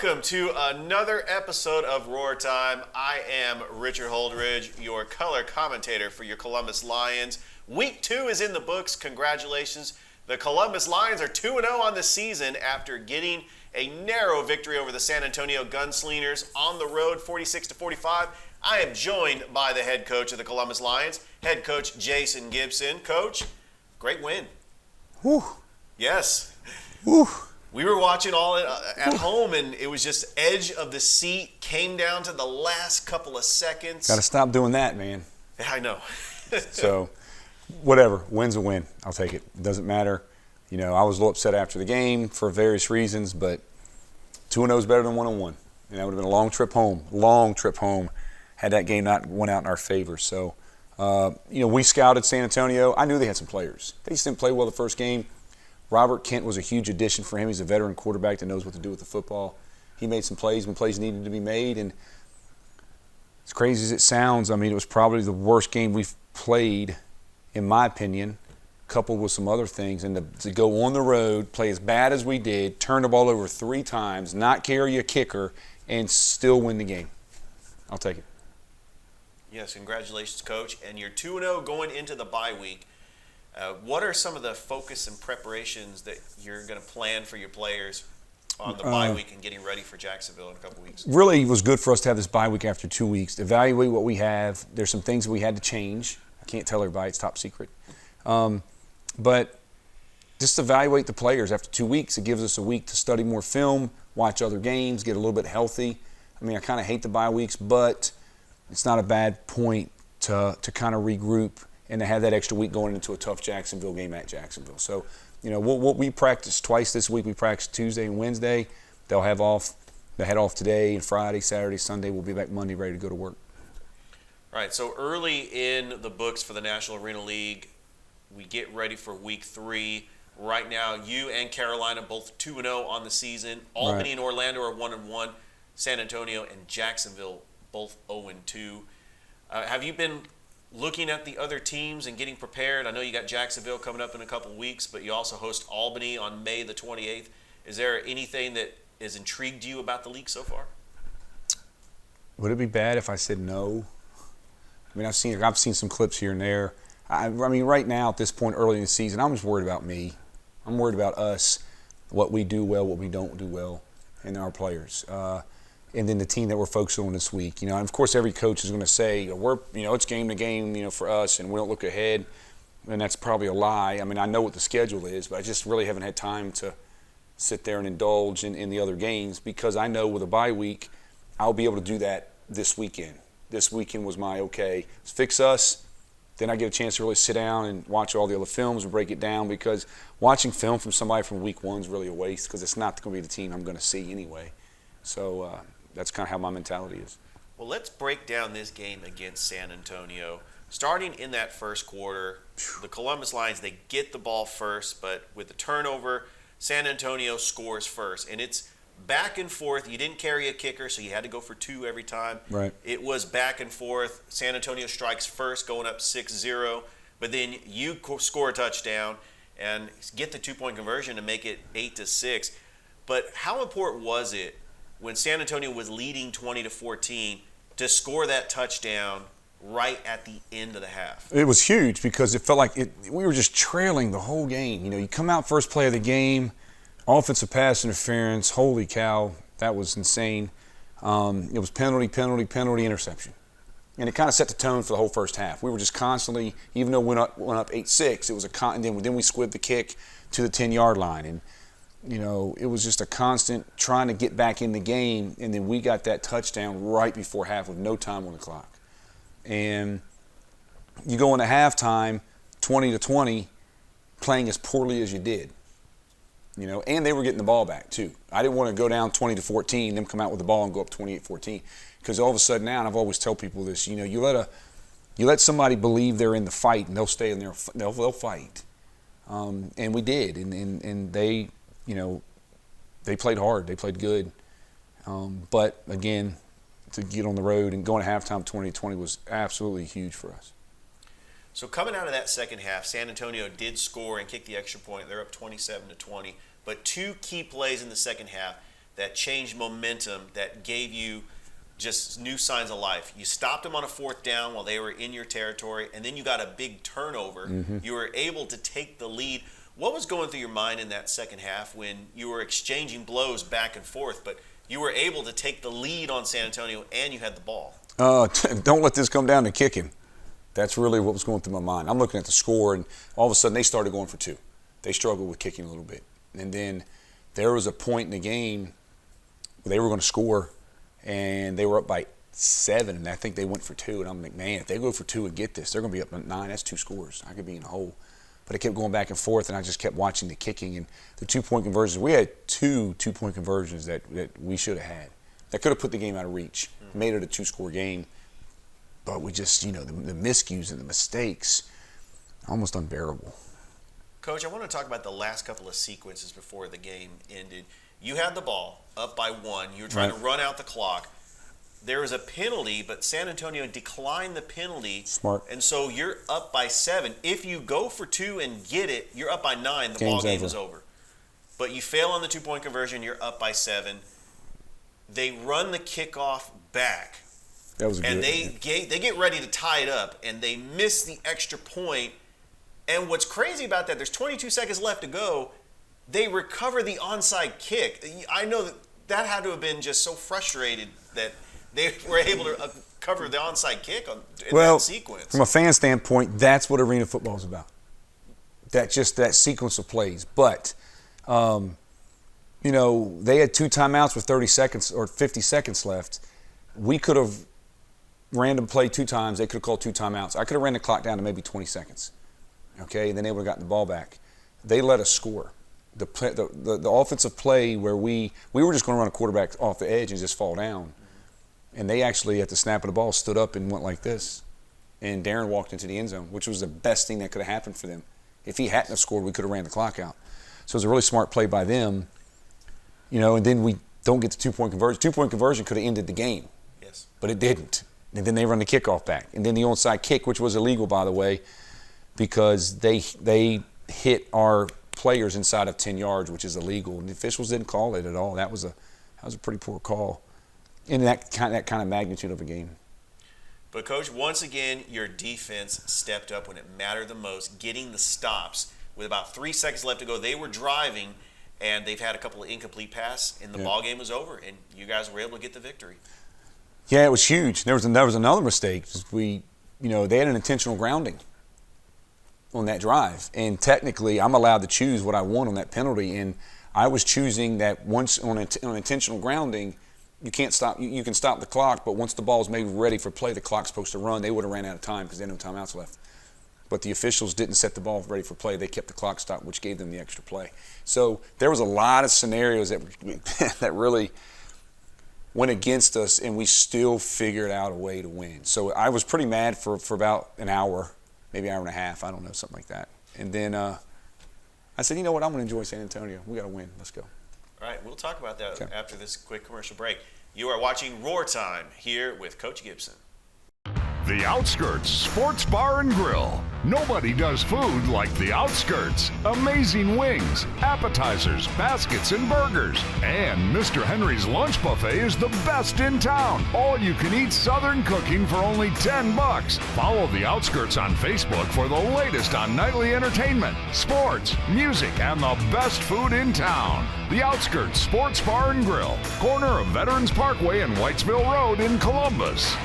welcome to another episode of Roar Time. I am Richard Holdridge, your color commentator for your Columbus Lions. Week 2 is in the books. Congratulations. The Columbus Lions are 2-0 on the season after getting a narrow victory over the San Antonio Gunslingers on the road, 46-45. I am joined by the head coach of the Columbus Lions, head coach Jason Gibson. Coach, great win. Whew. Yes. Whew. We were watching all at home, and it was just edge of the seat, came down to the last couple of seconds. Got to stop doing that, man. I know. So, whatever. Win's a win. I'll take it. It doesn't matter. You know, I was a little upset after the game for various reasons, but 2-0 is better than 1-1. And that would have been a long trip home had that game not went out in our favor. So, we scouted San Antonio. I knew they had some players. They just didn't play well the first game. Robert Kent was a huge addition for him. He's a veteran quarterback that knows what to do with the football. He made some plays when plays needed to be made. And as crazy as it sounds, I mean, it was probably the worst game we've played, in my opinion, coupled with some other things. And to go on the road, play as bad as we did, turn the ball over 3 times, not carry a kicker, and still win the game. I'll take it. Yes, congratulations, Coach. And you're 2-0 going into the bye week. What are some of the focus and preparations that you're going to plan for your players on the bye week and getting ready for Jacksonville in a couple weeks? Really, it was good for us to have this bye week after 2 weeks, to evaluate what we have. There's some things that we had to change. I can't tell everybody. It's top secret. But just evaluate the players after 2 weeks. It gives us a week to study more film, watch other games, get a little bit healthy. I mean, I kind of hate the bye weeks, but it's not a bad point to kind of regroup and to have that extra week going into a tough Jacksonville game at Jacksonville. So, we practiced twice this week. We practiced Tuesday and Wednesday. They'll have off. They had off today and Friday, Saturday, Sunday. We'll be back Monday ready to go to work. All right, so early in the books for the National Arena League, we get ready for week 3. Right now, you and Carolina both 2-0 on the season. Albany and Orlando are 1-1. San Antonio and Jacksonville both 0-2. Have you been looking at the other teams and getting prepared? I know you got Jacksonville coming up in a couple weeks, but you also host Albany on May the 28th. Is there anything that has intrigued you about the league so far? Would it be bad if I said no? I mean, I've seen some clips here and there. I mean, right now at this point early in the season, I'm just worried about me. I'm worried about us, what we do well, what we don't do well, and our players. And then the team that we're focusing on this week. And of course, every coach is going to say, it's game to game, for us, and we don't look ahead. And that's probably a lie. I mean, I know what the schedule is, but I just really haven't had time to sit there and indulge in the other games, because I know with a bye week, I'll be able to do that this weekend. This weekend was my, let's fix us. Then I get a chance to really sit down and watch all the other films and break it down, because watching film from somebody from week 1 is really a waste, because it's not going to be the team I'm going to see anyway. So that's kind of how my mentality is. Well, let's break down this game against San Antonio. Starting in that first quarter, the Columbus Lions, they get the ball first, but with the turnover, San Antonio scores first. And it's back and forth. You didn't carry a kicker, so you had to go for 2 every time. Right. It was back and forth. San Antonio strikes first, going up 6-0. But then you score a touchdown and get the 2-point conversion to make it 8-6. But how important was it when San Antonio was leading 20-14 to score that touchdown right at the end of the half? It was huge, because it felt like we were just trailing the whole game. You come out first play of the game, offensive pass interference, holy cow, that was insane. It was penalty, interception. And it kind of set the tone for the whole first half. We were just constantly, even though we went up 8-6, it was and then we squibbed the kick to the 10-yard line. And it was just a constant trying to get back in the game, and then we got that touchdown right before half with no time on the clock. And you go into halftime 20-20, playing as poorly as you did. And they were getting the ball back too. I didn't want to go down 20-14, them come out with the ball and go up 28-14, because all of a sudden now, and I've always tell people this, you let somebody believe they're in the fight, and they'll stay in there, they'll fight. And we did, and they. They played hard. They played good. But, again, to get on the road and going to halftime 2020 was absolutely huge for us. So coming out of that second half, San Antonio did score and kick the extra point. They're up 27-20. But 2 key plays in the second half. that changed momentum, that gave you just new signs of life? You stopped them on a 4th down while they were in your territory, and then you got a big turnover. You were able to take the lead. What was going through your mind in that second half when you were exchanging blows back and forth, but you were able to take the lead on San Antonio and you had the ball? Don't let this come down to kicking. That's really what was going through my mind. I'm looking at the score, and all of a sudden they started going for 2. They struggled with kicking a little bit. And then there was a point in the game where they were going to score, and they were up by 7, and I think they went for 2. And I'm like, man, if they go for 2 and get this, they're going to be up by 9. That's 2 scores. I could be in a hole. But it kept going back and forth, and I just kept watching the kicking and the 2-point conversions. We had 2 2-point conversions that we should have had. That could have put the game out of reach, made it a 2-score game. But we just, the miscues and the mistakes, almost unbearable. Coach, I want to talk about the last couple of sequences before the game ended. You had the ball up by 1. You were trying to run out the clock. There was a penalty, but San Antonio declined the penalty. Smart. And so you're up by 7. If you go for 2 and get it, you're up by 9. The ball game is over. But you fail on the 2-point conversion, you're up by 7. They run the kickoff back. That was and good. they get ready to tie it up, and they miss the extra point. And what's crazy about that, there's 22 seconds left to go. They recover the onside kick. I know that had to have been just so frustrated that they were able to cover the onside kick in that sequence. From a fan standpoint, that's what arena football is about. That sequence of plays. But, they had 2 timeouts with 30 seconds or 50 seconds left. We could have random play 2 times. They could have called 2 timeouts. I could have ran the clock down to maybe 20 seconds. Okay, and then they would have gotten the ball back. They let us score. The offensive play where we were just going to run a quarterback off the edge and just fall down. And they actually, at the snap of the ball, stood up and went like this. And Darren walked into the end zone, which was the best thing that could have happened for them. If he hadn't have scored, we could have ran the clock out. So it was a really smart play by them. And then we don't get the 2-point conversion. 2-point conversion could have ended the game. Yes. But it didn't. And then they run the kickoff back. And then the onside kick, which was illegal, by the way, because they hit our players inside of 10 yards, which is illegal. And the officials didn't call it at all. That was a pretty poor call in that kind of magnitude of a game. But, Coach, once again, your defense stepped up when it mattered the most, getting the stops. With about 3 seconds left to go, they were driving, and they've had a couple of incomplete passes, and the ball game was over, and you guys were able to get the victory. Yeah, it was huge. There was another mistake. They had an intentional grounding on that drive, and technically I'm allowed to choose what I want on that penalty, and I was choosing that once on intentional grounding, you can't stop. You can stop the clock, but once the ball is made ready for play, the clock's supposed to run. They would have ran out of time because they had no timeouts left. But the officials didn't set the ball ready for play. They kept the clock stopped, which gave them the extra play. So there was a lot of scenarios that really went against us, and we still figured out a way to win. So I was pretty mad for about an hour, maybe an hour and a half, I don't know, something like that. And then I said, you know what, I'm going to enjoy San Antonio. We got to win. Let's go. All right, we'll talk about that after this quick commercial break. You are watching Roar Time here with Coach Gibson. The Outskirts Sports Bar and Grill. Nobody does food like The Outskirts. Amazing wings, appetizers, baskets, and burgers. And Mr. Henry's Lunch Buffet is the best in town. All you can eat Southern cooking for only $10. Follow The Outskirts on Facebook for the latest on nightly entertainment, sports, music, and the best food in town. The Outskirts Sports Bar and Grill, corner of Veterans Parkway and Whitesville Road in Columbus.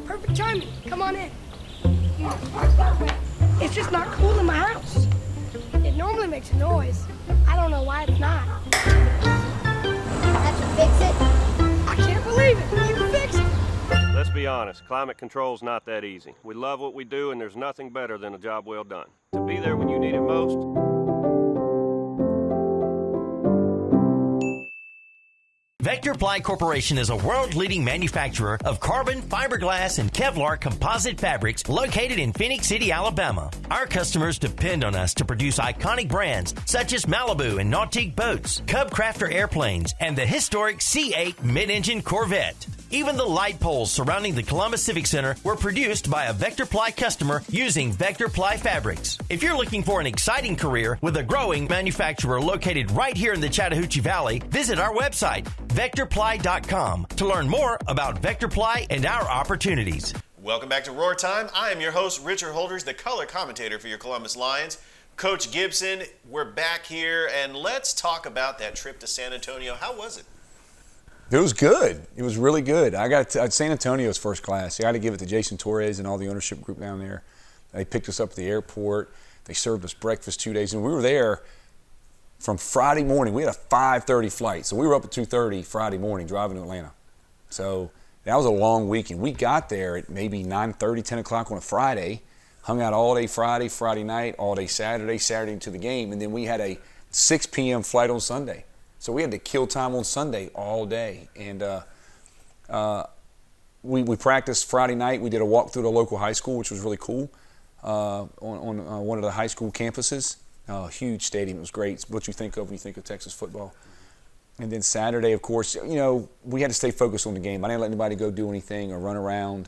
Perfect timing. Come on in. It's just not cool in my house. It normally makes a noise. I don't know why it's not. How'd you fix it? I can't believe it. You fixed it. Let's be honest, climate control's not that easy. We love what we do, and there's nothing better than a job well done. To be there when you need it most. Vector Ply Corporation is a world-leading manufacturer of carbon, fiberglass, and Kevlar composite fabrics located in Phoenix City, Alabama. Our customers depend on us to produce iconic brands such as Malibu and Nautique boats, Cub Crafter airplanes, and the historic C8 mid-engine Corvette. Even the light poles surrounding the Columbus Civic Center were produced by a Vector Ply customer using Vector Ply fabrics. If you're looking for an exciting career with a growing manufacturer located right here in the Chattahoochee Valley, visit our website, vectorply.com, to learn more about Vector Ply and our opportunities. Welcome back to Roar Time. I am your host, Richard Holders, the color commentator for your Columbus Lions. Coach Gibson, we're back here, and let's talk about that trip to San Antonio. How was it? It was good. It was really good. I got San Antonio's first class. I got to give it to Jason Torres and all the ownership group down there. They picked us up at the airport. They served us breakfast 2 days, and we were there from Friday morning. We had a 5:30 flight, so we were up at 2:30 Friday morning driving to Atlanta. So that was a long weekend. We got there at maybe 9:30, 10 o'clock on a Friday, hung out all day Friday night, all day Saturday into the game, and then we had a 6 p.m. flight on Sunday. So we had to kill time on Sunday all day. And we practiced Friday night. We did a walk through the local high school, which was really cool, on one of the high school campuses. Huge stadium. It was great. It's what you think of when you think of Texas football. And then Saturday, of course, we had to stay focused on the game. I didn't let anybody go do anything or run around.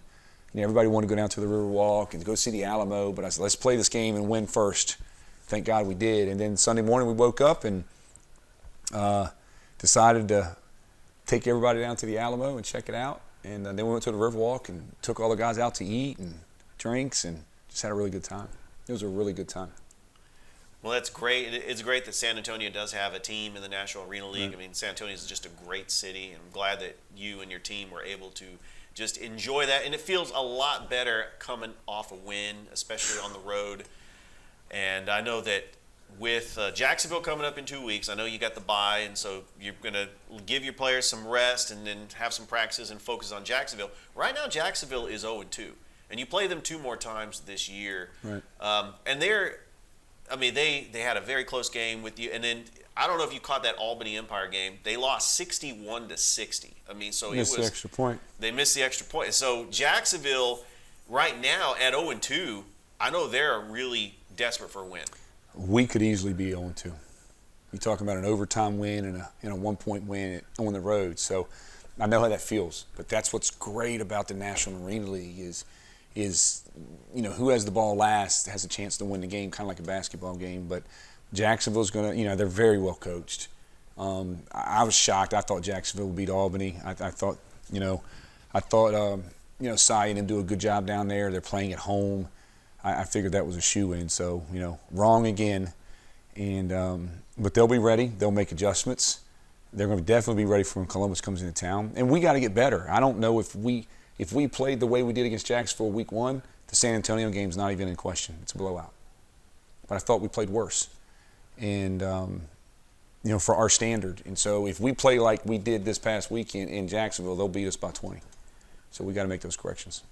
Everybody wanted to go down to the Riverwalk and go see the Alamo, but I said, let's play this game and win first. Thank God we did. And then Sunday morning we woke up and decided to take everybody down to the Alamo and check it out. And then we went to the Riverwalk and took all the guys out to eat and drinks and just had a really good time. It was a really good time. Well, that's great. It's great that San Antonio does have a team in the National Arena League. I mean, San Antonio is just a great city, and I'm glad that you and your team were able to just enjoy that. And it feels a lot better coming off a win, especially on the road. And I know that with Jacksonville coming up in 2 weeks, I know you got the bye, and so you're going to give your players some rest and then have some practices and focus on Jacksonville. Right now, Jacksonville is 0-2, and you play them 2 more times this year. Right. And they had a very close game with you, and then I don't know if you caught that Albany Empire game. They lost 61-60. I mean, so Missed the extra point. They missed the extra point. So Jacksonville, right now at 0-2, I know they're really desperate for a win. We could easily be 0-2. You're talking about an overtime win and a 1 point win on the road. So I know how that feels. But that's what's great about the National Arena League is who has the ball last has a chance to win the game, kind of like a basketball game. But Jacksonville's going to, they're very well coached. I was shocked. I thought Jacksonville would beat Albany. I thought Cy and them do a good job down there. They're playing at home. I figured that was a shoe-in. So, wrong again. And but they'll be ready. They'll make adjustments. They're going to definitely be ready for when Columbus comes into town. And we got to get better. I don't know if we played the way we did against Jacksonville week 1, the San Antonio game's not even in question. It's a blowout. But I thought we played worse. And, for our standard. And so if we play like we did this past weekend in Jacksonville, they'll beat us by 20. So we got to make those corrections.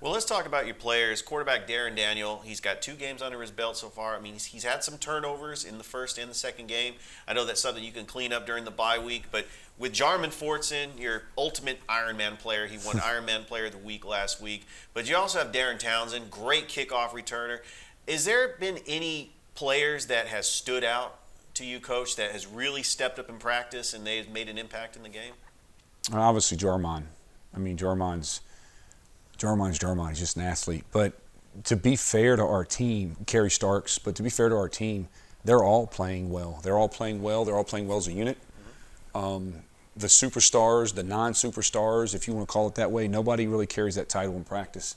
Well, let's talk about your players. Quarterback Darren Daniel, he's got 2 games under his belt so far. I mean, he's had some turnovers in the first and the second game. I know that's something you can clean up during the bye week. But with Jarman Fortson, your ultimate Ironman player, he won Ironman Player of the Week last week. But you also have Darren Townsend, great kickoff returner. Has there been any players that has stood out to you, Coach, that has really stepped up in practice and they've made an impact in the game? Obviously, Jarman. I mean, Jarman's just an athlete. But to be fair to our team, Kerry Starks, but to be fair to our team, they're all playing well. They're all playing well as a unit. The superstars, the non-superstars, if you want to call it that way, nobody really carries that title in practice.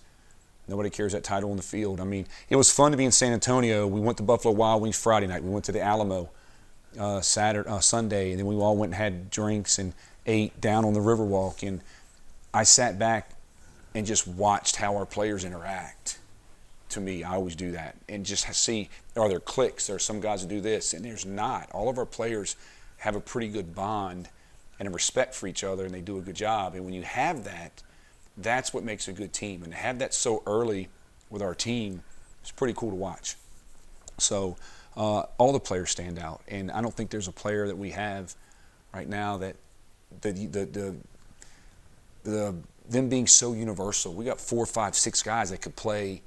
Nobody carries that title on the field. I mean, it was fun to be in San Antonio. We went to Buffalo Wild Wings Friday night. We went to the Alamo Sunday, and then we all went and had drinks and ate down on the Riverwalk. And I sat back and just watched how our players interact. To me, I always do that. And just see, are there cliques? There are some guys that do this, and there's not. All of our players have a pretty good bond and a respect for each other, and they do a good job. And when you have that, that's what makes a good team. And to have that so early with our team is pretty cool to watch. So all the players stand out. And I don't think there's a player that we have right now that them being so universal. We got 4, 5, 6 guys that could play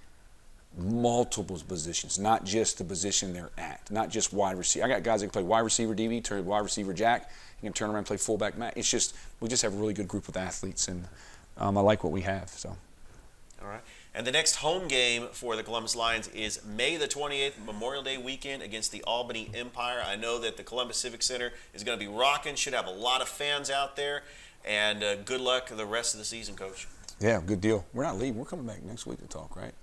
multiple positions, not just the position they're at, not just wide receiver. I got guys that can play wide receiver DB, turn wide receiver jack, you can turn around and play fullback Matt. It's just, we just have a really good group of athletes, and I like what we have. So. All right. And the next home game for the Columbus Lions is May the 28th, Memorial Day weekend against the Albany Empire. I know that the Columbus Civic Center is going to be rocking, should have a lot of fans out there, and good luck the rest of the season, Coach. Yeah, good deal. We're not leaving. We're coming back next week to talk, right?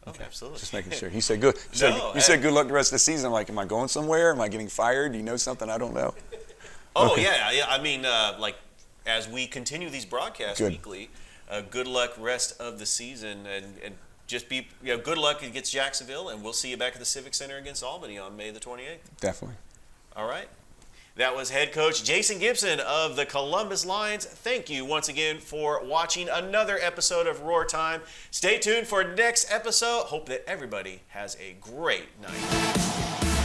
Okay, absolutely. Just making sure. He said good. He said good luck the rest of the season. I'm like, am I going somewhere? Am I getting fired? Do you know something I don't know? Oh, okay. yeah. I mean, like, as we continue these broadcasts weekly, good luck rest of the season, and just be, good luck against Jacksonville, and we'll see you back at the Civic Center against Albany on May the 28th. Definitely. All right. That was head coach Jason Gibson of the Columbus Lions. Thank you once again for watching another episode of Roar Time. Stay tuned for next episode. Hope that everybody has a great night.